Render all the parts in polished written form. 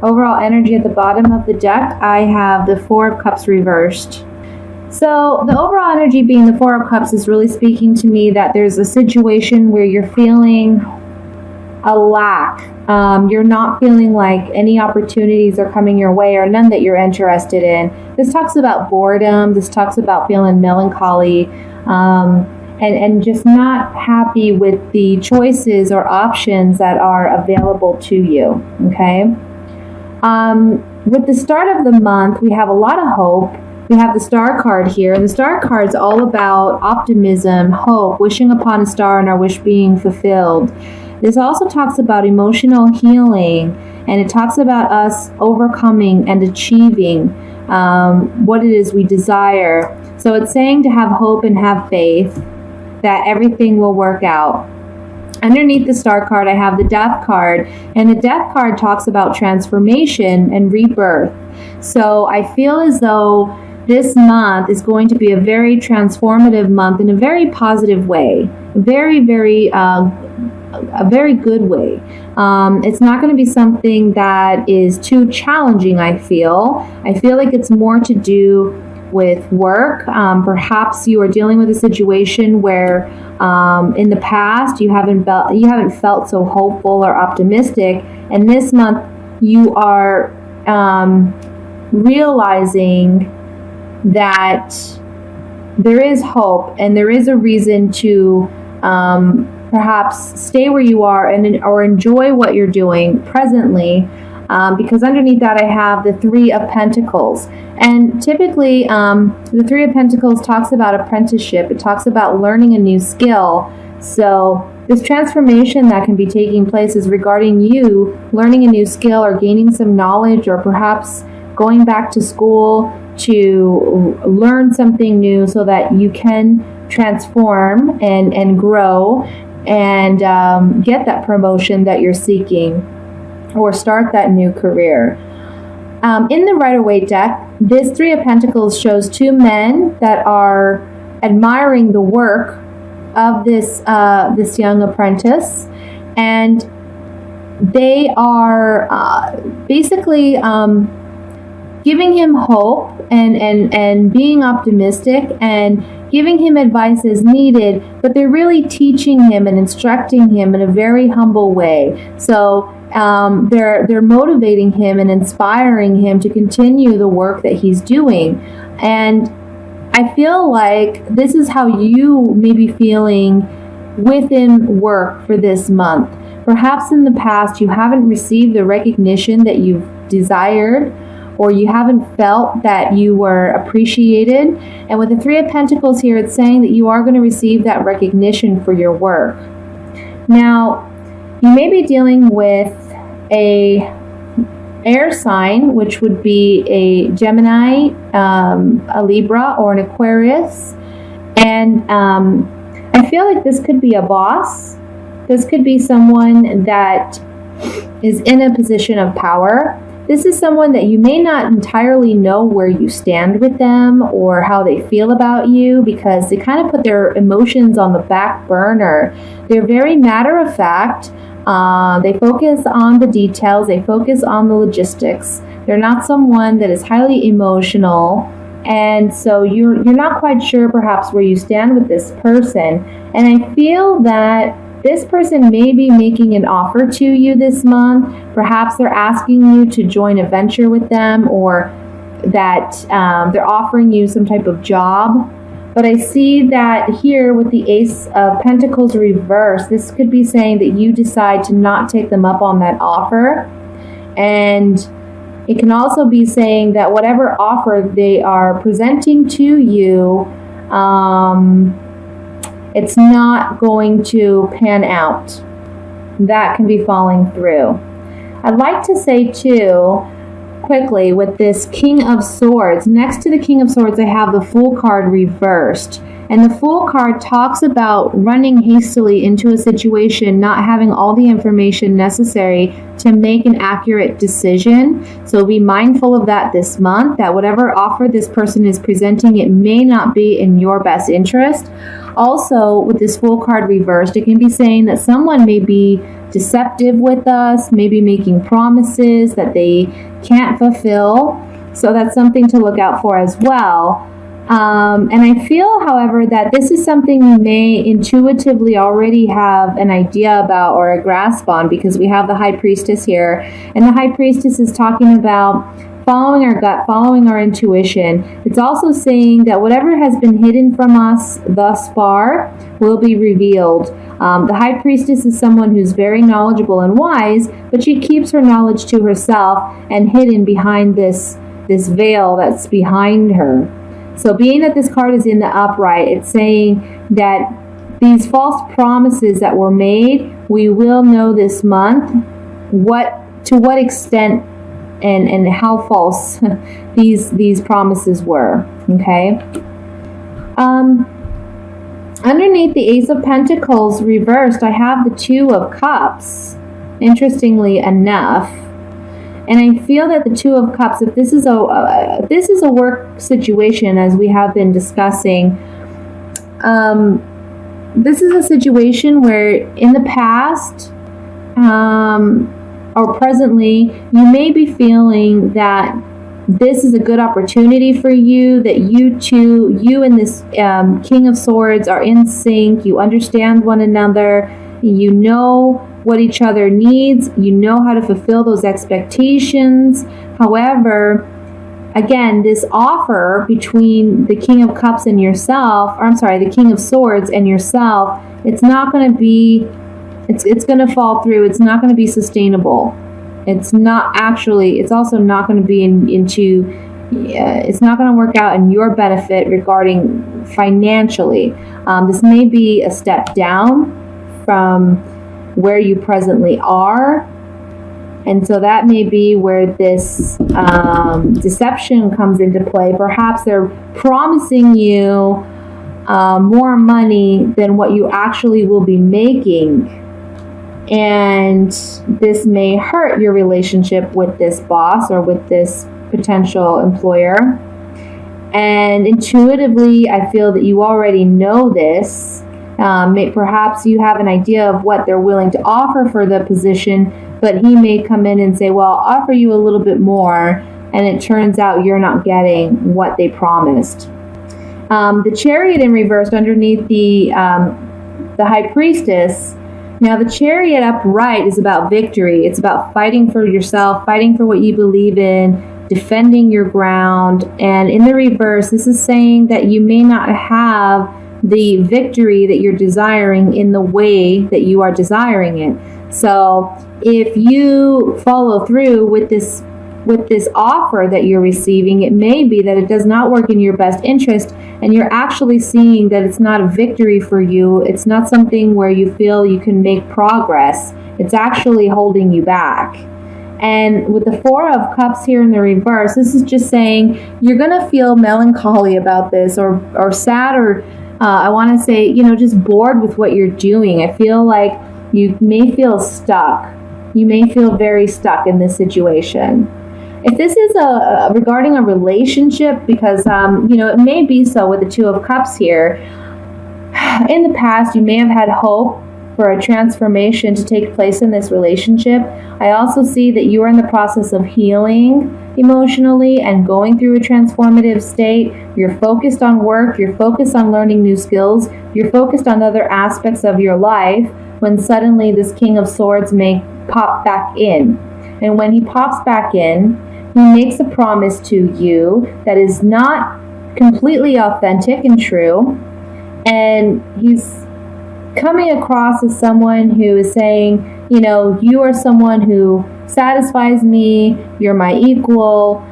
Overall energy at the bottom of the deck, I have the Four of Cups reversed. So the overall energy being the Four of Cups is really speaking to me that there's a situation where you're feeling a lack. You're not feeling like any opportunities are coming your way or none that you're interested in. This talks about boredom. This talks about feeling melancholy and just not happy with the choices or options that are available to you. Okay. With the start of the month, we have a lot of hope. We have the Star card here, and the Star card is all about optimism, hope, wishing upon a star and our wish being fulfilled. This also talks about emotional healing, and it talks about us overcoming and achieving what it is we desire. So it's saying to have hope and have faith that everything will work out. Underneath the Star card, I have the Death card, and the Death card talks about transformation and rebirth. So I feel as though this month is going to be a very transformative month in a very positive way, a very good way. It's not going to be something that is too challenging, I feel. I feel like it's more to do with work. Perhaps you are dealing with a situation where in the past you haven't felt so hopeful or optimistic, and this month you are realizing that there is hope and there is a reason to perhaps stay where you are or enjoy what you're doing presently, because underneath that I have the Three of Pentacles. And typically the Three of Pentacles talks about apprenticeship. It talks about learning a new skill. So this transformation that can be taking place is regarding you learning a new skill or gaining some knowledge, or perhaps going back to school to learn something new so that you can transform and grow and get that promotion that you're seeking or start that new career. In the Rider-Waite deck, this Three of Pentacles shows two men that are admiring the work of this young apprentice, and they are basically giving him hope and being optimistic and giving him advice as needed, but they're really teaching him and instructing him in a very humble way. So they're motivating him and inspiring him to continue the work that he's doing. And I feel like this is how you may be feeling within work for this month. Perhaps in the past you haven't received the recognition that you've desired, or you haven't felt that you were appreciated. And with the Three of Pentacles here, it's saying that you are going to receive that recognition for your work. Now, you may be dealing with a air sign, which would be a Gemini, a Libra, or an Aquarius. And I feel like this could be a boss. This could be someone that is in a position of power. This is someone that you may not entirely know where you stand with them or how they feel about you, because they kind of put their emotions on the back burner. They're very matter of fact. They focus on the details. They focus on the logistics. They're not someone that is highly emotional. And so you're not quite sure perhaps where you stand with this person. And I feel that this person may be making an offer to you this month. Perhaps they're asking you to join a venture with them, or that they're offering you some type of job. But I see that here with the Ace of Pentacles reversed, this could be saying that you decide to not take them up on that offer. And it can also be saying that whatever offer they are presenting to you, it's not going to pan out. That can be falling through. I'd like to say too, quickly, with this King of Swords, next to the King of Swords I have the Fool card reversed. And the Fool card talks about running hastily into a situation, not having all the information necessary to make an accurate decision. So be mindful of that this month, that whatever offer this person is presenting, it may not be in your best interest. Also, with this Fool card reversed, it can be saying that someone may be deceptive with us, maybe making promises that they can't fulfill. So that's something to look out for as well. And I feel, however, that this is something you may intuitively already have an idea about or a grasp on, because we have the High Priestess here. And the High Priestess is talking about following our gut, following our intuition. It's also saying that whatever has been hidden from us thus far will be revealed. The High Priestess is someone who's very knowledgeable and wise, but she keeps her knowledge to herself and hidden behind this veil that's behind her. So being that this card is in the upright, it's saying that these false promises that were made, we will know this month to what extent and how false these promises were. Okay. Underneath the Ace of Pentacles reversed, I have the Two of Cups, interestingly enough. And I feel that the Two of Cups, if this is a work situation, as we have been discussing, this is a situation where in the past or presently, you may be feeling that this is a good opportunity for you, that you and this King of Swords are in sync, you understand one another, you know what each other needs, you know how to fulfill those expectations. However, again, this offer between the King of Cups and yourself, or I'm sorry, the King of Swords and yourself, it's not going to be, it's going to fall through. It's not going to be sustainable. It's also not going to be it's not going to work out in your benefit regarding financially. This may be a step down from where you presently are. And so that may be where this deception comes into play. Perhaps they're promising you more money than what you actually will be making. And this may hurt your relationship with this boss or with this potential employer. And intuitively, I feel that you already know this. Perhaps you have an idea of what they're willing to offer for the position, but he may come in and say, well, I'll offer you a little bit more, and it turns out you're not getting what they promised. The Chariot in reverse underneath the High Priestess. Now, the Chariot upright is about victory. It's about fighting for yourself, fighting for what you believe in, defending your ground. And in the reverse, this is saying that you may not have the victory that you're desiring in the way that you are desiring it. So if you follow through with this offer that you're receiving, it may be that it does not work in your best interest, and you're actually seeing that it's not a victory for you. It's not something where you feel you can make progress. It's actually holding you back. And with the Four of Cups here in the reverse, this is just saying you're going to feel melancholy about this, or sad, or I want to say, just bored with what you're doing. I feel like you may feel stuck. You may feel very stuck in this situation. If this is regarding a relationship, because, it may be so with the Two of Cups here. In the past, you may have had hope for a transformation to take place in this relationship. I also see that you are in the process of healing emotionally and going through a transformative state. You're focused on work. You're focused on learning new skills. You're focused on other aspects of your life, when suddenly this King of Swords may pop back in. And when he pops back in, he makes a promise to you that is not completely authentic and true. And he's coming across as someone who is saying, you are someone who satisfies me. You're my equal.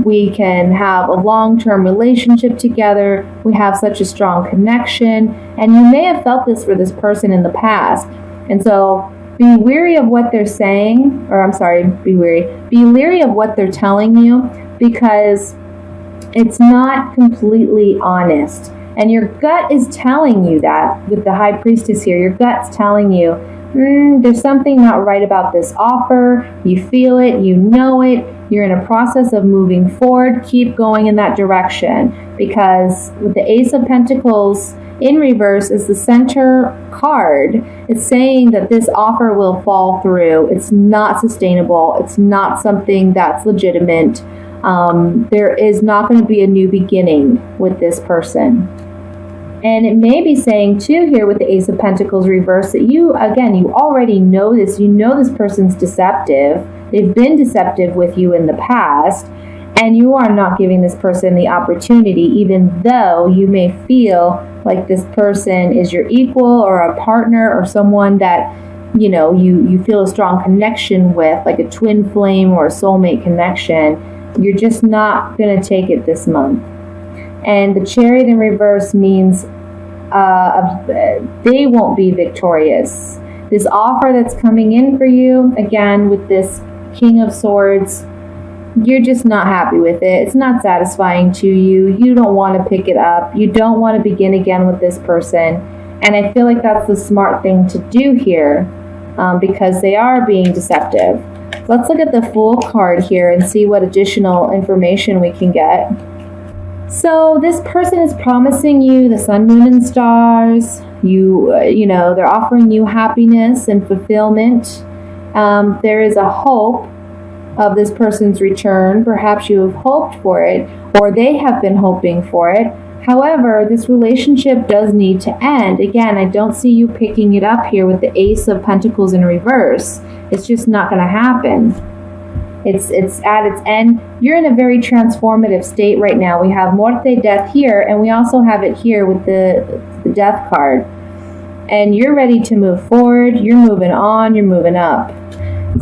We can have a long-term relationship together. We have such a strong connection. And you may have felt this for this person in the past. And so be wary of what they're saying, be leery of what they're telling you, because it's not completely honest. And your gut is telling you that with the High Priestess here. Your gut's telling you, there's something not right about this offer. You feel it, you know it. You're in a process of moving forward. Keep going in that direction, because with the Ace of Pentacles in reverse is the Center card. It's saying that this offer will fall through. It's not sustainable. It's not something that's legitimate. There is not going to be a new beginning with this person. And it may be saying too here with the Ace of Pentacles reverse that you already know this. You know this person's deceptive. They've been deceptive with you in the past, and you are not giving this person the opportunity, even though you may feel like this person is your equal or a partner or someone that you feel a strong connection with, like a twin flame or a soulmate connection. You're just not going to take it this month. And the Chariot in reverse means they won't be victorious. This offer that's coming in for you, again, with this King of Swords, you're just not happy with it. It's not satisfying to you. You don't want to pick it up. You don't want to begin again with this person. And I feel like that's the smart thing to do here because they are being deceptive. Let's look at the Fool card here and see what additional information we can get. So this person is promising you the sun, moon, and stars. They're offering you happiness and fulfillment. There is a hope of this person's return. Perhaps you have hoped for it, or they have been hoping for it. However, this relationship does need to end. Again, I don't see you picking it up here with the Ace of Pentacles in reverse. It's just not going to happen. It's at its end. You're in a very transformative state right now. We have Muerte, death here, and we also have it here with the death card. And you're ready to move forward. You're moving on. You're moving up.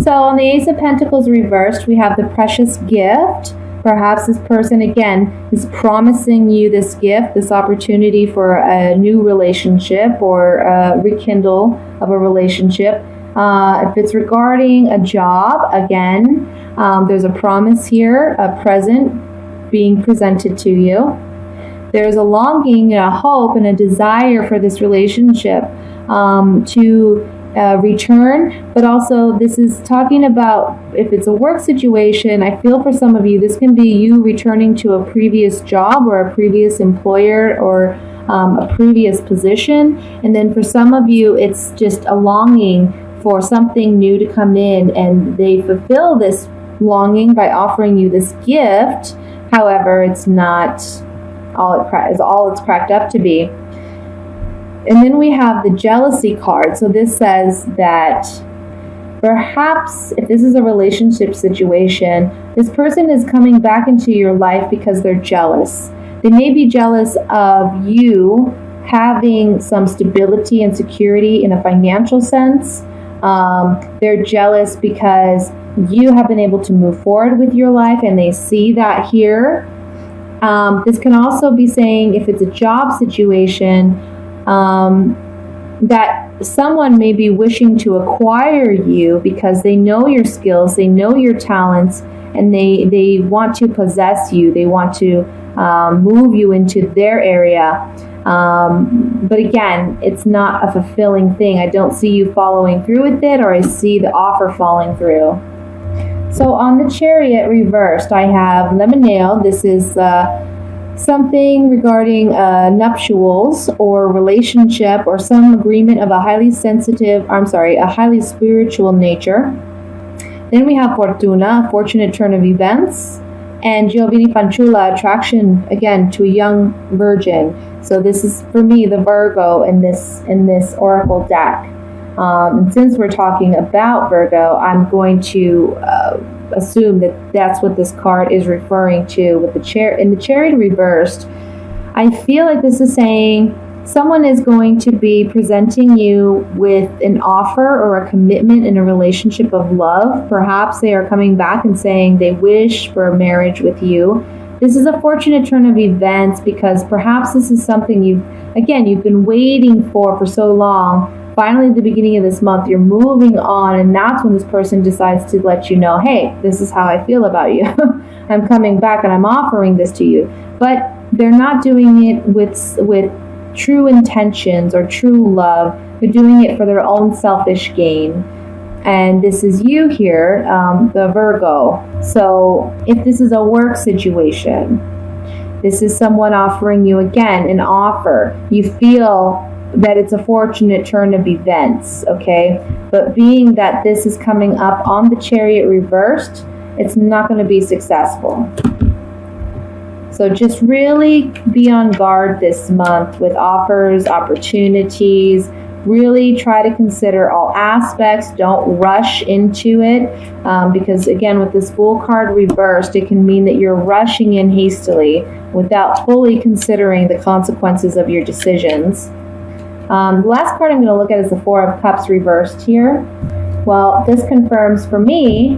So on the Ace of Pentacles reversed, we have the Precious Gift. Perhaps this person, again, is promising you this gift, this opportunity for a new relationship or a rekindle of a relationship. If it's regarding a job, again, there's a promise here, a present being presented to you. There's a longing, a hope, and a desire for this relationship to return, but also this is talking about if it's a work situation. I feel for some of you this can be you returning to a previous job or a previous employer or a previous position, and then for some of you it's just a longing for something new to come in, and they fulfill this longing by offering you this gift. However, it's not all it's cracked up to be. And then we have the Jealousy card. So this says that perhaps if this is a relationship situation, this person is coming back into your life because they're jealous. They may be jealous of you having some stability and security in a financial sense. They're jealous because you have been able to move forward with your life and they see that here. This can also be saying if it's a job situation, that someone may be wishing to acquire you because they know your skills, they know your talents, and they want to possess you. They want to move you into their area. But again, it's not a fulfilling thing. I don't see you following through with it, or I see the offer falling through. So on the Chariot reversed, I have Lemonade. This is something regarding nuptials or relationship or some agreement of a highly spiritual nature. Then we have Fortuna, fortunate turn of events, and Giovanni Fanciulla, attraction again to a young virgin. So this is for me the Virgo in this oracle deck. And since we're talking about Virgo, I'm going to assume that that's what this card is referring to with the Chariot reversed. I feel like this is saying someone is going to be presenting you with an offer or a commitment in a relationship of love. Perhaps they are coming back and saying they wish for a marriage with you. This is a fortunate turn of events because perhaps this is something you've been waiting for so long. Finally, at the beginning of this month, you're moving on, and that's when this person decides to let you know, hey, this is how I feel about you. I'm coming back and I'm offering this to you. But they're not doing it with true intentions or true love. They're doing it for their own selfish gain. And this is you here, the Virgo. So if this is a work situation, This is someone offering you, again, an offer. You feel that it's a fortunate turn of events, okay? But being that this is coming up on the Chariot reversed, it's not going to be successful. So just really be on guard this month with offers, opportunities. Really try to consider all aspects. Don't rush into it because, again, with this Fool card reversed, it can mean that you're rushing in hastily without fully considering the consequences of your decisions. The last card I'm going to look at is the Four of Cups reversed here. Well, this confirms for me,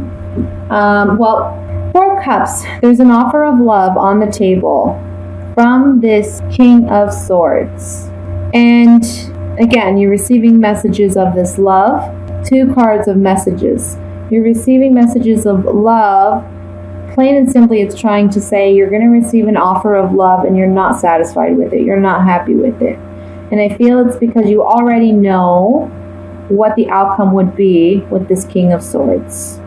Four of Cups, there's an offer of love on the table from this King of Swords. And again, you're receiving messages of this love. Two cards of messages. You're receiving messages of love. Plain and simply, it's trying to say you're going to receive an offer of love and you're not satisfied with it. You're not happy with it. And I feel it's because you already know what the outcome would be with this King of Swords.